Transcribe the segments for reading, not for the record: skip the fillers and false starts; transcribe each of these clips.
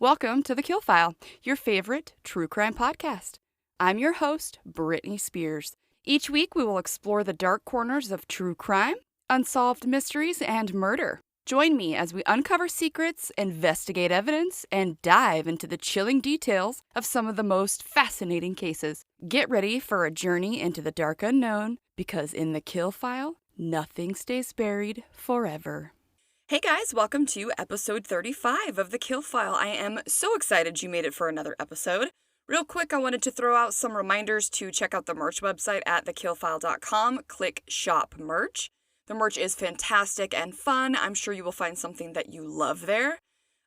Welcome to The Kill File, your favorite true crime podcast. I'm your host, Brittany Spears. Each week, we will explore the dark corners of true crime, unsolved mysteries, and murder. Join me as we uncover secrets, investigate evidence, and dive into the chilling details of some of the most fascinating cases. Get ready for a journey into the dark unknown, because in The Kill File, nothing stays buried forever. Hey guys, welcome to episode 35 of The Kill File. I am so excited you made it for another episode. Real quick, I wanted to throw out some reminders to check out the merch website at thekillfile.com. Click Shop Merch. The merch is fantastic and fun. I'm sure you will find something that you love there.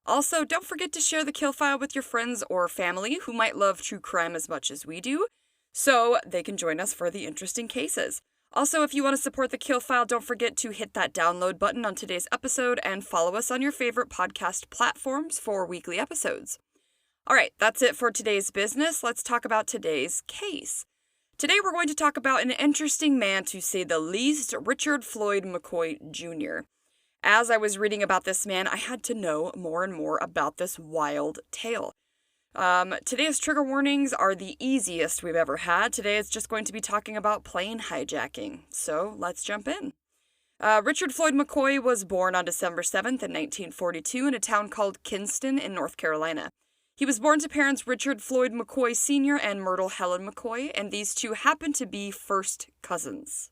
Also, don't forget to share The Kill File with your friends or family who might love true crime as much as we do, so they can join us for the interesting cases. Also, if you want to support The Kill File, don't forget to hit that download button on today's episode and follow us on your favorite podcast platforms for weekly episodes. All right, that's it for today's business. Let's talk about today's case. Today we're going to talk about an interesting man, to say the least, Richard Floyd McCoy Jr. As I was reading about this man, I had to know more and more about this wild tale. Today's trigger warnings are the easiest we've ever had. Today it's just going to be talking about plane hijacking. So let's jump in. Richard Floyd McCoy was born on December 7th in 1942 in a town called Kinston in North Carolina. He was born to parents Richard Floyd McCoy Sr. and Myrtle Helen McCoy, and these two happened to be first cousins.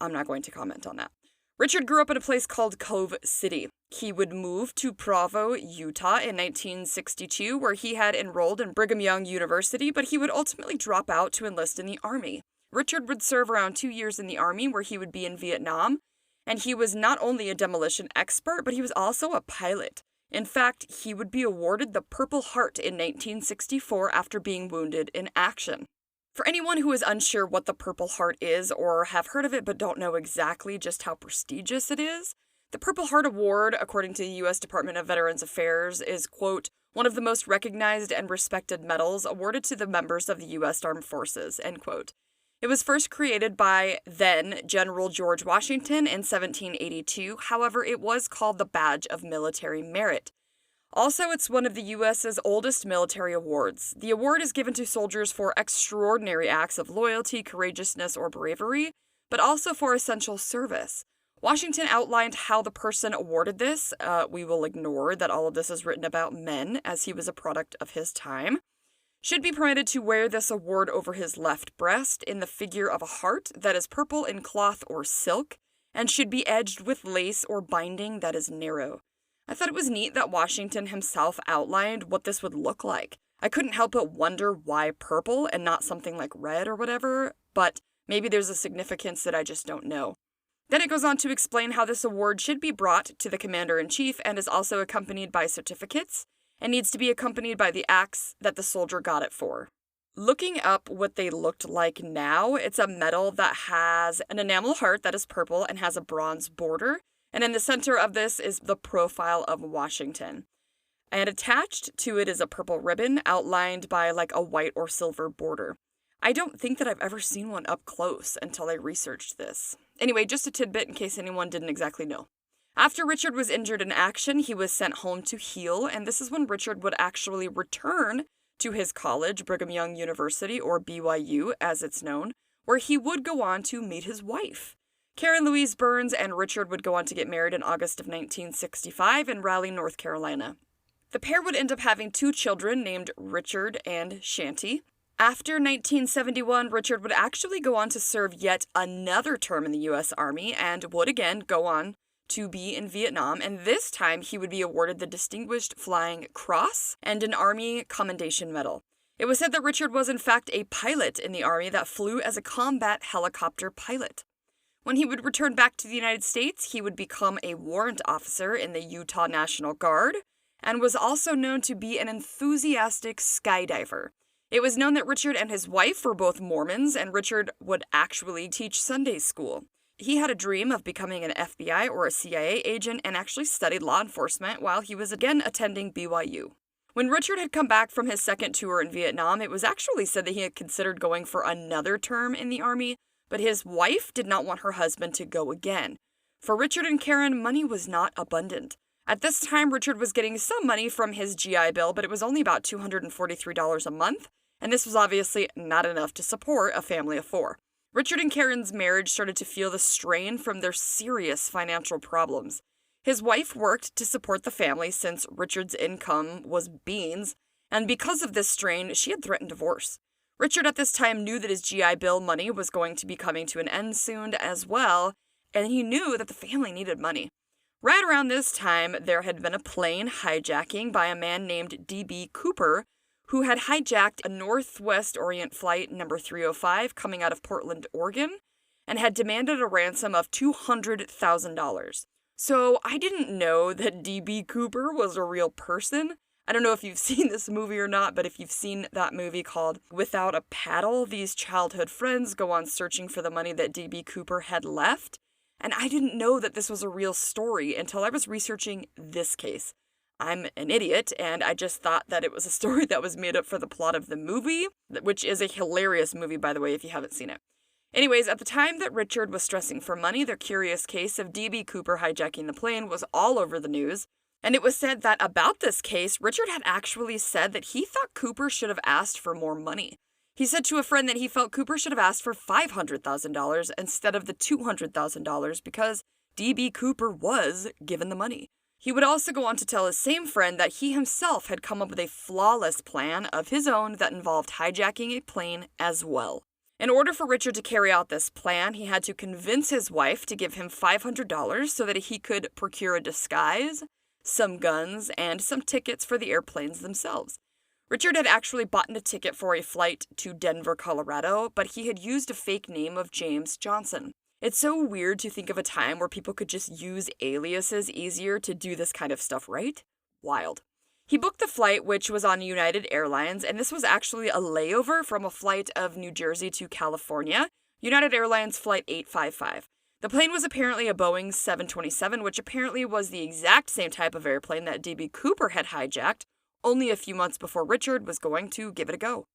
I'm not going to comment on that. Richard grew up in a place called Cove City. He would move to Provo, Utah in 1962, where he had enrolled in Brigham Young University, but he would ultimately drop out to enlist in the Army. Richard would serve around 2 years in the Army, where he would be in Vietnam, and he was not only a demolition expert, but he was also a pilot. In fact, he would be awarded the Purple Heart in 1964 after being wounded in action. For anyone who is unsure what the Purple Heart is or have heard of it but don't know exactly just how prestigious it is, the Purple Heart Award, according to the U.S. Department of Veterans Affairs, is, quote, one of the most recognized and respected medals awarded to the members of the U.S. Armed Forces, end quote. It was first created by then General George Washington in 1782. However, it was called the Badge of Military Merit. Also, it's one of the U.S.'s oldest military awards. The award is given to soldiers for extraordinary acts of loyalty, courageousness, or bravery, but also for essential service. Washington outlined how the person awarded this. We will ignore that all of this is written about men, as he was a product of his time. Should be permitted to wear this award over his left breast in the figure of a heart that is purple in cloth or silk, and should be edged with lace or binding that is narrow. I thought it was neat that Washington himself outlined what this would look like. I couldn't help but wonder why purple and not something like red or whatever, but maybe there's a significance that I just don't know. Then it goes on to explain how this award should be brought to the Commander-in-Chief and is also accompanied by certificates, and needs to be accompanied by the acts that the soldier got it for. Looking up what they looked like now, it's a medal that has an enamel heart that is purple and has a bronze border, and in the center of this is the profile of Washington. And attached to it is a purple ribbon outlined by like a white or silver border. I don't think that I've ever seen one up close until I researched this. Anyway, just a tidbit in case anyone didn't exactly know. After Richard was injured in action, he was sent home to heal, and this is when Richard would actually return to his college, Brigham Young University, or BYU as it's known, where he would go on to meet his wife. Karen Louise Burns and Richard would go on to get married in August of 1965 in Raleigh, North Carolina. The pair would end up having 2 children named Richard and Shanty. After 1971, Richard would actually go on to serve yet another term in the U.S. Army and would again go on to be in Vietnam, and this time he would be awarded the Distinguished Flying Cross and an Army Commendation Medal. It was said that Richard was in fact a pilot in the Army that flew as a combat helicopter pilot. When he would return back to the United States, he would become a warrant officer in the Utah National Guard and was also known to be an enthusiastic skydiver. It was known that Richard and his wife were both Mormons, and Richard would actually teach Sunday school. He had a dream of becoming an FBI or a CIA agent and actually studied law enforcement while he was again attending BYU. When Richard had come back from his second tour in Vietnam, it was actually said that he had considered going for another term in the Army, but his wife did not want her husband to go again. For Richard and Karen, money was not abundant. At this time, Richard was getting some money from his GI Bill, but it was only about $243 a month, and this was obviously not enough to support a family of 4. Richard and Karen's marriage started to feel the strain from their serious financial problems. His wife worked to support the family since Richard's income was beans, and because of this strain, she had threatened divorce. Richard at this time knew that his GI Bill money was going to be coming to an end soon as well, and he knew that the family needed money. Right around this time, there had been a plane hijacking by a man named D.B. Cooper, who had hijacked a Northwest Orient flight number 305 coming out of Portland, Oregon, and had demanded a ransom of $200,000. So I didn't know that D.B. Cooper was a real person. I don't know if you've seen this movie or not, but if you've seen that movie called Without a Paddle, these childhood friends go on searching for the money that D.B. Cooper had left. And I didn't know that this was a real story until I was researching this case. I'm an idiot, and I just thought that it was a story that was made up for the plot of the movie, which is a hilarious movie, by the way, if you haven't seen it. Anyways, at the time that Richard was stressing for money, the curious case of D.B. Cooper hijacking the plane was all over the news, and it was said that about this case, Richard had actually said that he thought Cooper should have asked for more money. He said to a friend that he felt Cooper should have asked for $500,000 instead of the $200,000 because D.B. Cooper was given the money. He would also go on to tell his same friend that he himself had come up with a flawless plan of his own that involved hijacking a plane as well. In order for Richard to carry out this plan, he had to convince his wife to give him $500 so that he could procure a disguise, some guns, and some tickets for the airplanes themselves. Richard had actually bought a ticket for a flight to Denver, Colorado, but he had used a fake name of James Johnson. It's so weird to think of a time where people could just use aliases easier to do this kind of stuff, right? Wild. He booked the flight, which was on United Airlines, and this was actually a layover from a flight of New Jersey to California, United Airlines Flight 855. The plane was apparently a Boeing 727, which apparently was the exact same type of airplane that D.B. Cooper had hijacked only a few months before Richard was going to give it a go.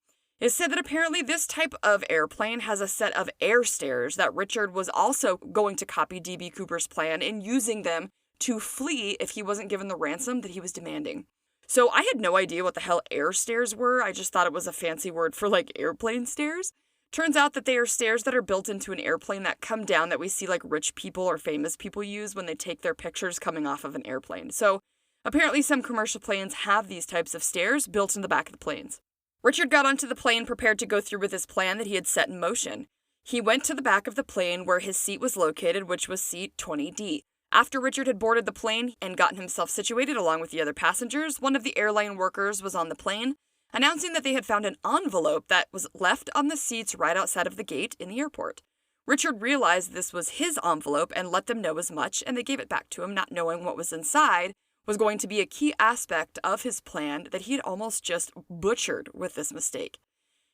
It's said that apparently this type of airplane has a set of air stairs that Richard was also going to copy D.B. Cooper's plan in using them to flee if he wasn't given the ransom that he was demanding. So I had no idea what the hell air stairs were. I just thought it was a fancy word for like airplane stairs. Turns out that they are stairs that are built into an airplane that come down that we see like rich people or famous people use when they take their pictures coming off of an airplane. So apparently some commercial planes have these types of stairs built in the back of the planes. Richard got onto the plane prepared to go through with his plan that he had set in motion. He went to the back of the plane where his seat was located, which was seat 20D. After Richard had boarded the plane and gotten himself situated along with the other passengers, one of the airline workers was on the plane, announcing that they had found an envelope that was left on the seats right outside of the gate in the airport. Richard realized this was his envelope and let them know as much, and they gave it back to him, not knowing what was inside was going to be a key aspect of his plan that he had almost just butchered with this mistake.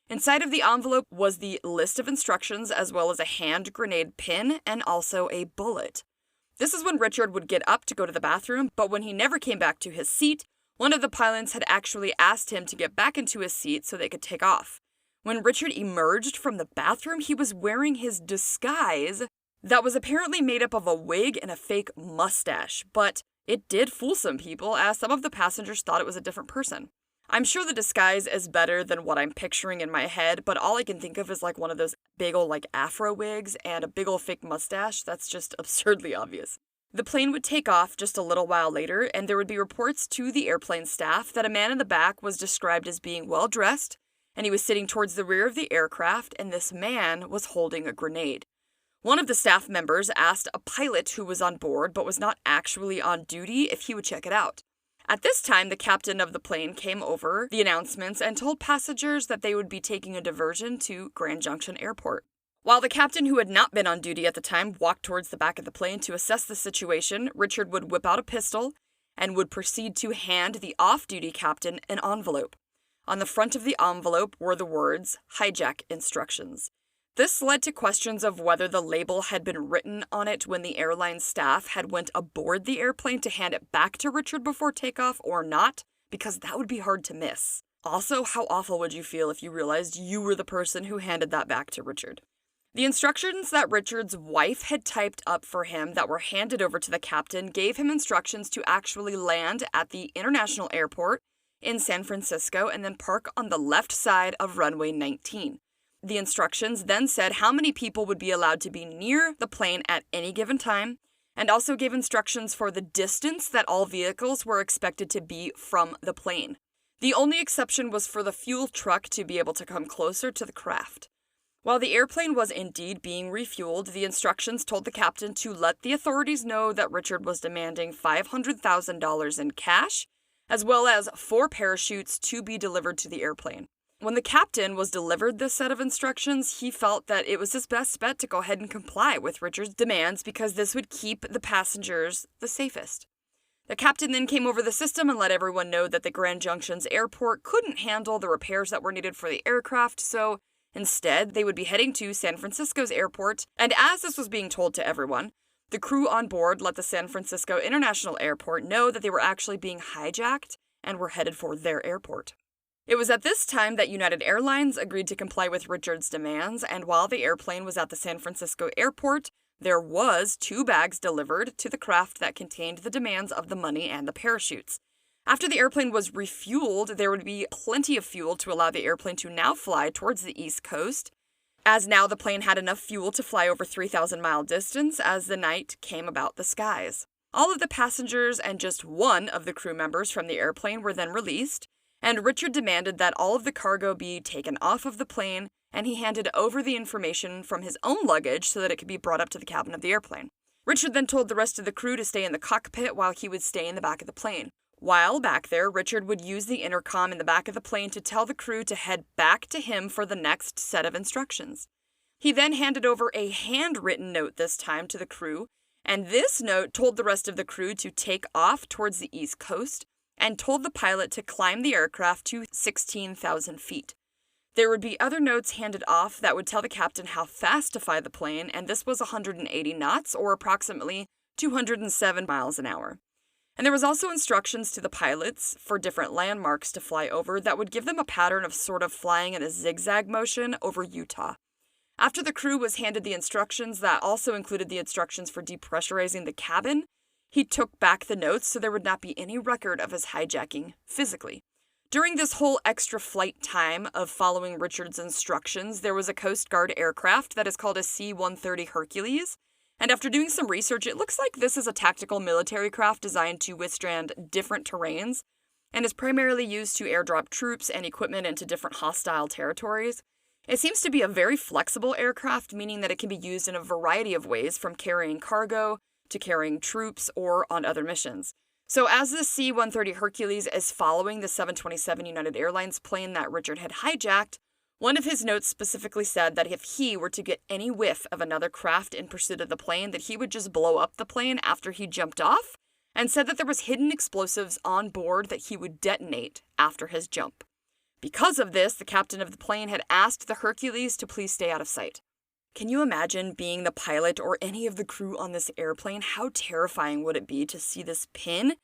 Inside of the envelope was the list of instructions as well as a hand grenade pin and also a bullet. This is when Richard would get up to go to the bathroom, but when he never came back to his seat, one of the pilots had actually asked him to get back into his seat so they could take off. When Richard emerged from the bathroom, he was wearing his disguise that was apparently made up of a wig and a fake mustache, but it did fool some people, as some of the passengers thought it was a different person. I'm sure the disguise is better than what I'm picturing in my head, but all I can think of is like one of those big ol' like afro wigs and a big ol' fake mustache. That's just absurdly obvious. The plane would take off just a little while later, and there would be reports to the airplane staff that a man in the back was described as being well dressed, and he was sitting towards the rear of the aircraft, and this man was holding a grenade. One of the staff members asked a pilot who was on board but was not actually on duty if he would check it out. At this time, the captain of the plane came over the announcements and told passengers that they would be taking a diversion to Grand Junction Airport. While the captain, who had not been on duty at the time, walked towards the back of the plane to assess the situation, Richard would whip out a pistol and would proceed to hand the off-duty captain an envelope. On the front of the envelope were the words, "Hijack instructions." This led to questions of whether the label had been written on it when the airline staff had went aboard the airplane to hand it back to Richard before takeoff or not, because that would be hard to miss. Also, how awful would you feel if you realized you were the person who handed that back to Richard? The instructions that Richard's wife had typed up for him that were handed over to the captain gave him instructions to actually land at the international airport in San Francisco and then park on the left side of runway 19. The instructions then said how many people would be allowed to be near the plane at any given time, and also gave instructions for the distance that all vehicles were expected to be from the plane. The only exception was for the fuel truck to be able to come closer to the craft. While the airplane was indeed being refueled, the instructions told the captain to let the authorities know that Richard was demanding $500,000 in cash, as well as 4 parachutes to be delivered to the airplane. When the captain was delivered this set of instructions, he felt that it was his best bet to go ahead and comply with Richard's demands because this would keep the passengers the safest. The captain then came over the system and let everyone know that the Grand Junction's airport couldn't handle the repairs that were needed for the aircraft, so instead they would be heading to San Francisco's airport, and as this was being told to everyone, the crew on board let the San Francisco International Airport know that they were actually being hijacked and were headed for their airport. It was at this time that United Airlines agreed to comply with Richard's demands, and while the airplane was at the San Francisco airport, there was 2 bags delivered to the craft that contained the demands of the money and the parachutes. After the airplane was refueled, there would be plenty of fuel to allow the airplane to now fly towards the East Coast, as now the plane had enough fuel to fly over 3,000-mile distance as the night came about the skies. All of the passengers and just one of the crew members from the airplane were then released, and Richard demanded that all of the cargo be taken off of the plane, and he handed over the information from his own luggage so that it could be brought up to the cabin of the airplane. Richard then told the rest of the crew to stay in the cockpit while he would stay in the back of the plane. While back there, Richard would use the intercom in the back of the plane to tell the crew to head back to him for the next set of instructions. He then handed over a handwritten note this time to the crew, and this note told the rest of the crew to take off towards the East Coast and told the pilot to climb the aircraft to 16,000 feet. There would be other notes handed off that would tell the captain how fast to fly the plane, and this was 180 knots, or approximately 207 miles an hour. And there was also instructions to the pilots for different landmarks to fly over that would give them a pattern of sort of flying in a zigzag motion over Utah. After the crew was handed the instructions that also included the instructions for depressurizing the cabin, he took back the notes so there would not be any record of his hijacking physically. During this whole extra flight time of following Richard's instructions, there was a Coast Guard aircraft that is called a C-130 Hercules, and after doing some research, it looks like this is a tactical military craft designed to withstand different terrains, and is primarily used to airdrop troops and equipment into different hostile territories. It seems to be a very flexible aircraft, meaning that it can be used in a variety of ways, from carrying cargo to carrying troops or on other missions. So as the C-130 Hercules is following the 727 United Airlines plane that Richard had hijacked, one of his notes specifically said that if he were to get any whiff of another craft in pursuit of the plane, that he would just blow up the plane after he jumped off, and said that there was hidden explosives on board that he would detonate after his jump. Because of this, the captain of the plane had asked the Hercules to please stay out of sight. Can you imagine being the pilot or any of the crew on this airplane? How terrifying would it be to see this pin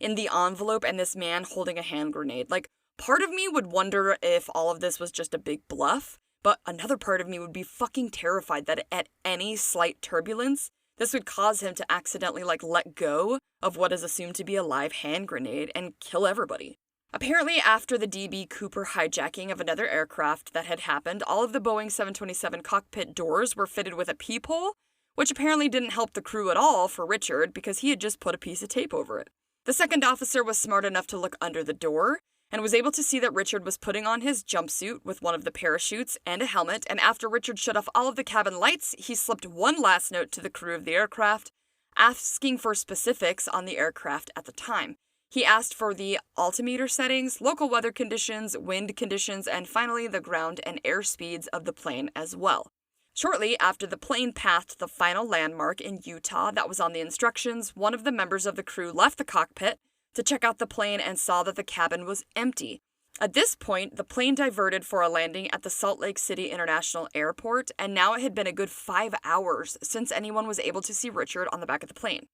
in the envelope and this man holding a hand grenade? Like, part of me would wonder if all of this was just a big bluff, but another part of me would be fucking terrified that at any slight turbulence, this would cause him to accidentally, let go of what is assumed to be a live hand grenade and kill everybody. Apparently, after the D.B. Cooper hijacking of another aircraft that had happened, all of the Boeing 727 cockpit doors were fitted with a peephole, which apparently didn't help the crew at all for Richard because he had just put a piece of tape over it. The second officer was smart enough to look under the door and was able to see that Richard was putting on his jumpsuit with one of the parachutes and a helmet, and after Richard shut off all of the cabin lights, he slipped one last note to the crew of the aircraft, asking for specifics on the aircraft at the time. He asked for the altimeter settings, local weather conditions, wind conditions, and finally the ground and air speeds of the plane as well. Shortly after the plane passed the final landmark in Utah that was on the instructions, one of the members of the crew left the cockpit to check out the plane and saw that the cabin was empty. At this point, the plane diverted for a landing at the Salt Lake City International Airport, and now it had been a good 5 hours since anyone was able to see Richard on the back of the plane.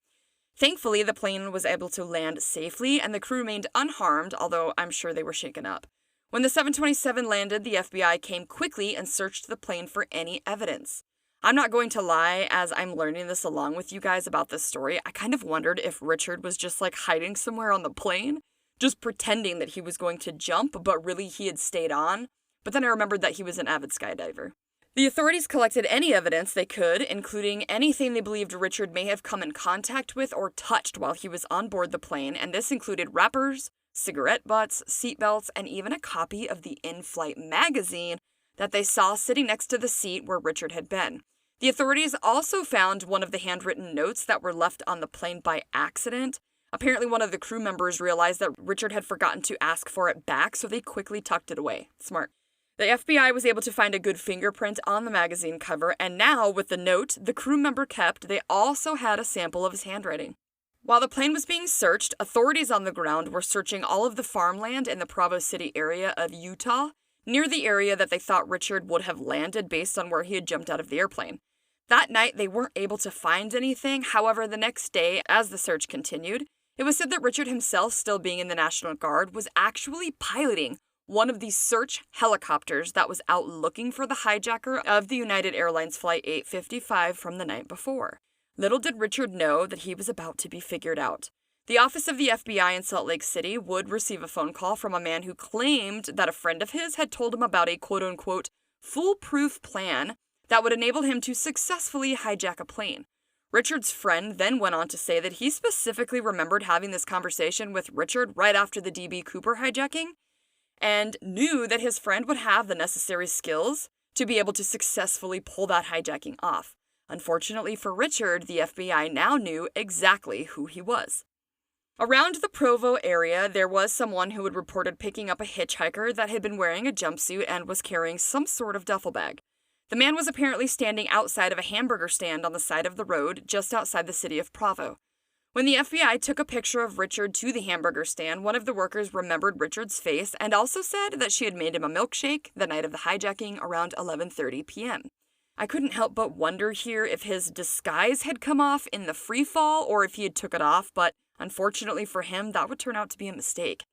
Thankfully, the plane was able to land safely, and the crew remained unharmed, although I'm sure they were shaken up. When the 727 landed, the FBI came quickly and searched the plane for any evidence. I'm not going to lie, as I'm learning this along with you guys about this story, I kind of wondered if Richard was just like hiding somewhere on the plane, just pretending that he was going to jump, but really he had stayed on. But then I remembered that he was an avid skydiver. The authorities collected any evidence they could, including anything they believed Richard may have come in contact with or touched while he was on board the plane, and this included wrappers, cigarette butts, seatbelts, and even a copy of the in-flight magazine that they saw sitting next to the seat where Richard had been. The authorities also found one of the handwritten notes that were left on the plane by accident. Apparently, one of the crew members realized that Richard had forgotten to ask for it back, so they quickly tucked it away. Smart. The FBI was able to find a good fingerprint on the magazine cover, and now, with the note the crew member kept, they also had a sample of his handwriting. While the plane was being searched, authorities on the ground were searching all of the farmland in the Provo City area of Utah, near the area that they thought Richard would have landed based on where he had jumped out of the airplane. That night, they weren't able to find anything. However, the next day, as the search continued, it was said that Richard himself, still being in the National Guard, was actually piloting one of these search helicopters that was out looking for the hijacker of the United Airlines Flight 855 from the night before. Little did Richard know that he was about to be figured out. The office of the FBI in Salt Lake City would receive a phone call from a man who claimed that a friend of his had told him about a quote-unquote foolproof plan that would enable him to successfully hijack a plane. Richard's friend then went on to say that he specifically remembered having this conversation with Richard right after the DB Cooper hijacking, and knew that his friend would have the necessary skills to be able to successfully pull that hijacking off. Unfortunately for Richard, the FBI now knew exactly who he was. Around the Provo area, there was someone who had reported picking up a hitchhiker that had been wearing a jumpsuit and was carrying some sort of duffel bag. The man was apparently standing outside of a hamburger stand on the side of the road just outside the city of Provo. When the FBI took a picture of Richard to the hamburger stand, one of the workers remembered Richard's face and also said that she had made him a milkshake the night of the hijacking around 11:30 p.m. I couldn't help but wonder here if his disguise had come off in the free fall or if he had took it off, but unfortunately for him, that would turn out to be a mistake.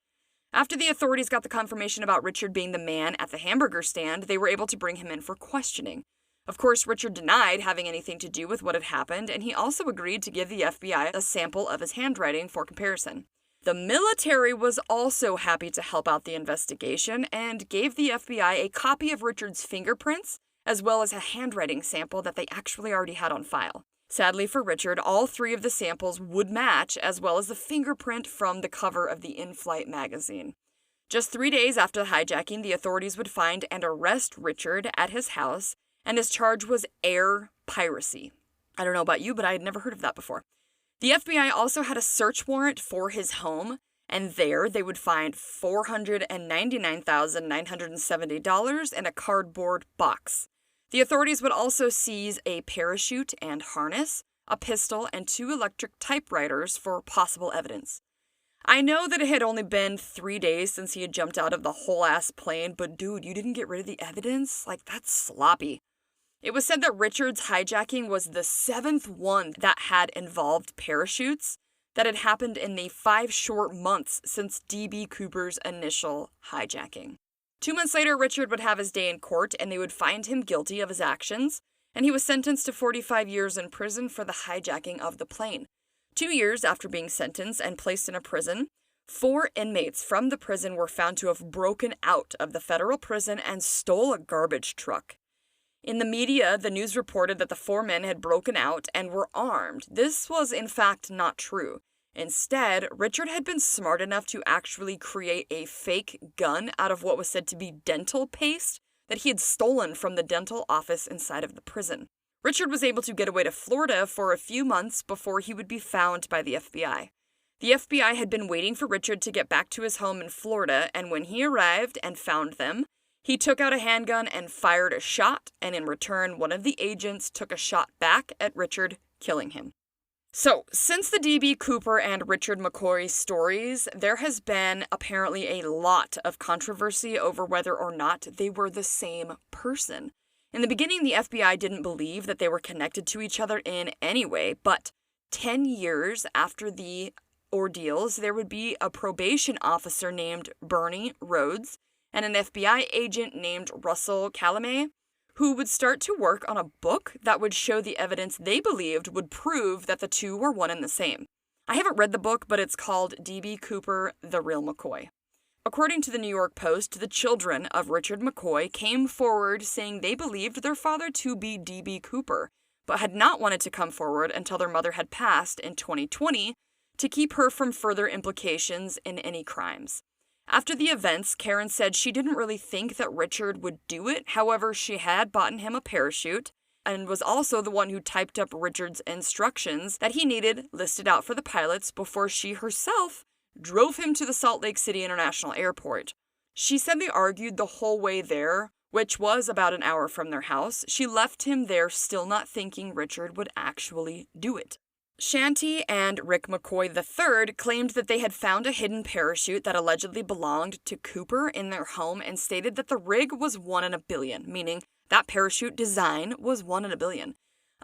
After the authorities got the confirmation about Richard being the man at the hamburger stand, they were able to bring him in for questioning. Of course, Richard denied having anything to do with what had happened, and he also agreed to give the FBI a sample of his handwriting for comparison. The military was also happy to help out the investigation and gave the FBI a copy of Richard's fingerprints, as well as a handwriting sample that they actually already had on file. Sadly for Richard, all three of the samples would match, as well as the fingerprint from the cover of the in-flight magazine. Just 3 days after the hijacking, the authorities would find and arrest Richard at his house, and his charge was air piracy. I don't know about you, but I had never heard of that before. The FBI also had a search warrant for his home, and there they would find $499,970 in a cardboard box. The authorities would also seize a parachute and harness, a pistol, and 2 electric typewriters for possible evidence. I know that it had only been 3 days since he had jumped out of the whole-ass plane, but dude, you didn't get rid of the evidence? Like, that's sloppy. It was said that Richard's hijacking was the 7th one that had involved parachutes that had happened in the 5 short months since DB Cooper's initial hijacking. 2 months later, Richard would have his day in court, and they would find him guilty of his actions, and he was sentenced to 45 years in prison for the hijacking of the plane. 2 years after being sentenced and placed in a prison, 4 inmates from the prison were found to have broken out of the federal prison and stole a garbage truck. In the media, the news reported that the 4 men had broken out and were armed. This was, in fact, not true. Instead, Richard had been smart enough to actually create a fake gun out of what was said to be dental paste that he had stolen from the dental office inside of the prison. Richard was able to get away to Florida for a few months before he would be found by the FBI. The FBI had been waiting for Richard to get back to his home in Florida, and when he arrived and found them, he took out a handgun and fired a shot, and in return, one of the agents took a shot back at Richard, killing him. So, since the DB Cooper and Richard McCoy stories, there has been apparently a lot of controversy over whether or not they were the same person. In the beginning, the FBI didn't believe that they were connected to each other in any way, but 10 years after the ordeals, there would be a probation officer named Bernie Rhodes and an FBI agent named Russell Calamé who would start to work on a book that would show the evidence they believed would prove that the two were one and the same. I haven't read the book, but it's called D.B. Cooper, The Real McCoy. According to the New York Post, the children of Richard McCoy came forward saying they believed their father to be D.B. Cooper, but had not wanted to come forward until their mother had passed in 2020 to keep her from further implications in any crimes. After the events, Karen said she didn't really think that Richard would do it. However, she had bought him a parachute and was also the one who typed up Richard's instructions that he needed listed out for the pilots before she herself drove him to the Salt Lake City International Airport. She said they argued the whole way there, which was about an hour from their house. She left him there still not thinking Richard would actually do it. Shanti and Rick McCoy III claimed that they had found a hidden parachute that allegedly belonged to Cooper in their home and stated that the rig was 1 in a billion, meaning that parachute design was 1 in a billion.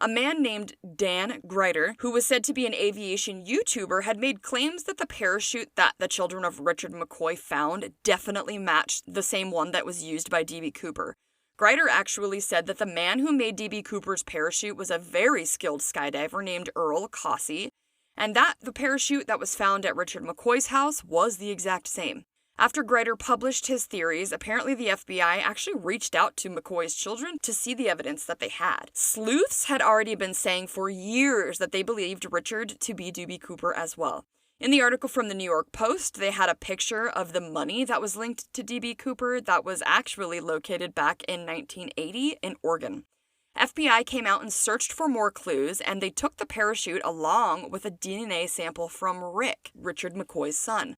A man named Dan Greider, who was said to be an aviation YouTuber, had made claims that the parachute that the children of Richard McCoy found definitely matched the same one that was used by D.B. Cooper. Greider actually said that the man who made D.B. Cooper's parachute was a very skilled skydiver named Earl Cossey, and that the parachute that was found at Richard McCoy's house was the exact same. After Greider published his theories, apparently the FBI actually reached out to McCoy's children to see the evidence that they had. Sleuths had already been saying for years that they believed Richard to be D.B. Cooper as well. In the article from the New York Post, they had a picture of the money that was linked to D.B. Cooper that was actually located back in 1980 in Oregon. FBI came out and searched for more clues, and they took the parachute along with a DNA sample from Rick, Richard McCoy's son.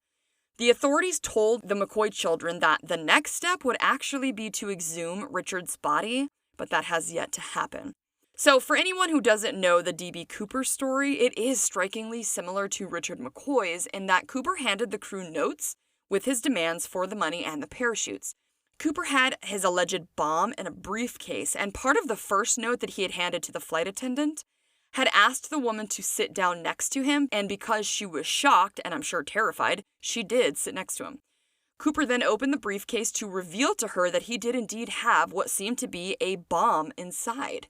The authorities told the McCoy children that the next step would actually be to exhume Richard's body, but that has yet to happen. So for anyone who doesn't know the D.B. Cooper story, it is strikingly similar to Richard McCoy's in that Cooper handed the crew notes with his demands for the money and the parachutes. Cooper had his alleged bomb in a briefcase, and part of the first note that he had handed to the flight attendant had asked the woman to sit down next to him, and because she was shocked, and I'm sure terrified, she did sit next to him. Cooper then opened the briefcase to reveal to her that he did indeed have what seemed to be a bomb inside.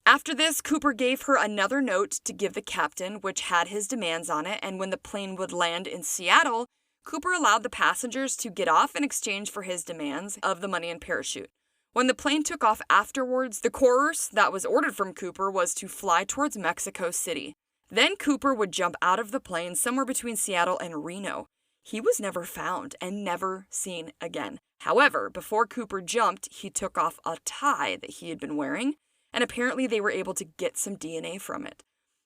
After this, Cooper gave her another note to give the captain, which had his demands on it, and when the plane would land in Seattle, Cooper allowed the passengers to get off in exchange for his demands of the money and parachute. When the plane took off afterwards, the course that was ordered from Cooper was to fly towards Mexico City. Then Cooper would jump out of the plane somewhere between Seattle and Reno. He was never found and never seen again. However, before Cooper jumped, he took off a tie that he had been wearing, and apparently they were able to get some DNA from it.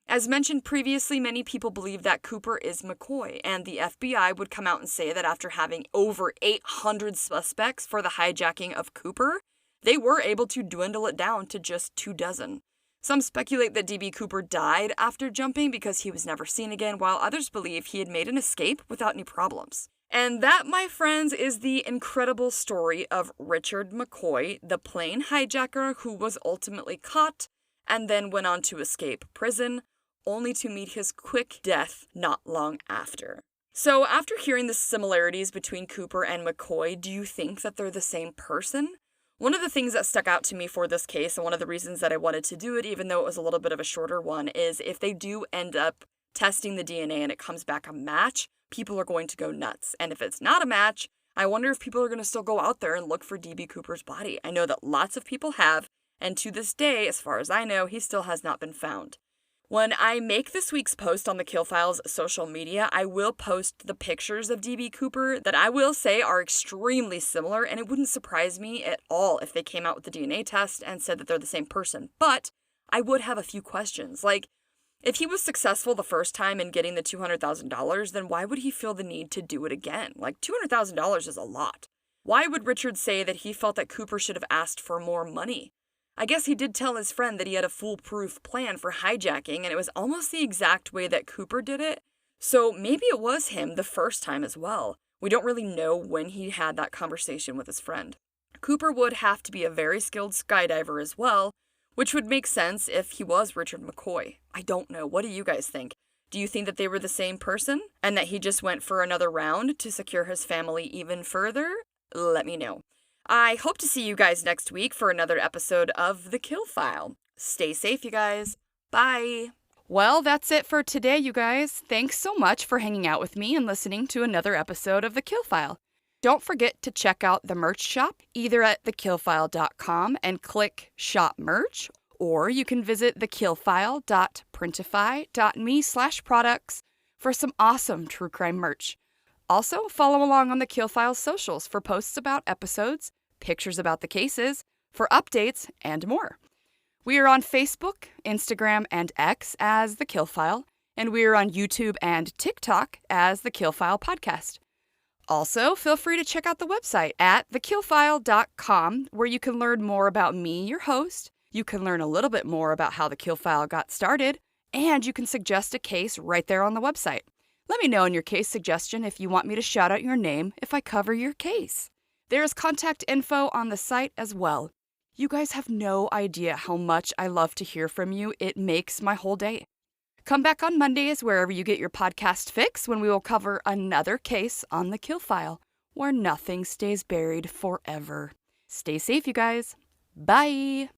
As mentioned previously, many people believe that Cooper is McCoy, and the FBI would come out and say that after having over 800 suspects for the hijacking of Cooper, they were able to dwindle it down to just 24. Some speculate that D.B. Cooper died after jumping because he was never seen again, while others believe he had made an escape without any problems. And that, my friends, is the incredible story of Richard McCoy, the plane hijacker who was ultimately caught and then went on to escape prison, only to meet his quick death not long after. So after hearing the similarities between Cooper and McCoy, do you think that they're the same person? One of the things that stuck out to me for this case, and one of the reasons that I wanted to do it, even though it was a little bit of a shorter one, is if they do end up testing the DNA and it comes back a match, people are going to go nuts. And if it's not a match, I wonder if people are going to still go out there and look for D.B. Cooper's body. I know that lots of people have, and to this day, as far as I know, he still has not been found. When I make this week's post on the Kill Files social media, I will post the pictures of D.B. Cooper that I will say are extremely similar, and it wouldn't surprise me at all if they came out with the DNA test and said that they're the same person. But I would have a few questions. Like, if he was successful the first time in getting the $200,000, then why would he feel the need to do it again? Like, $200,000 is a lot. Why would Richard say that he felt that Cooper should have asked for more money? I guess he did tell his friend that he had a foolproof plan for hijacking, and it was almost the exact way that Cooper did it. So maybe it was him the first time as well. We don't really know when he had that conversation with his friend. Cooper would have to be a very skilled skydiver as well, which would make sense if he was Richard McCoy. I don't know. What do you guys think? Do you think that they were the same person and that he just went for another round to secure his family even further? Let me know. I hope to see you guys next week for another episode of The Kill File. Stay safe, you guys. Bye. Well, that's it for today, you guys. Thanks so much for hanging out with me and listening to another episode of The Kill File. Don't forget to check out the merch shop, either at thekillfile.com and click Shop Merch, or you can visit thekillfile.printify.me/products for some awesome true crime merch. Also, follow along on the Kill File's socials for posts about episodes, pictures about the cases, for updates, and more. We are on Facebook, Instagram, and X as The Kill File, and we are on YouTube and TikTok as The Kill File Podcast. Also, feel free to check out the website at thekillfile.com, where you can learn more about me, your host. You can learn a little bit more about how The Kill File got started, and you can suggest a case right there on the website. Let me know in your case suggestion if you want me to shout out your name if I cover your case. There is contact info on the site as well. You guys have no idea how much I love to hear from you. It makes my whole day. Come back on Mondays wherever you get your podcast fix when we will cover another case on The Kill File, where nothing stays buried forever. Stay safe, you guys. Bye.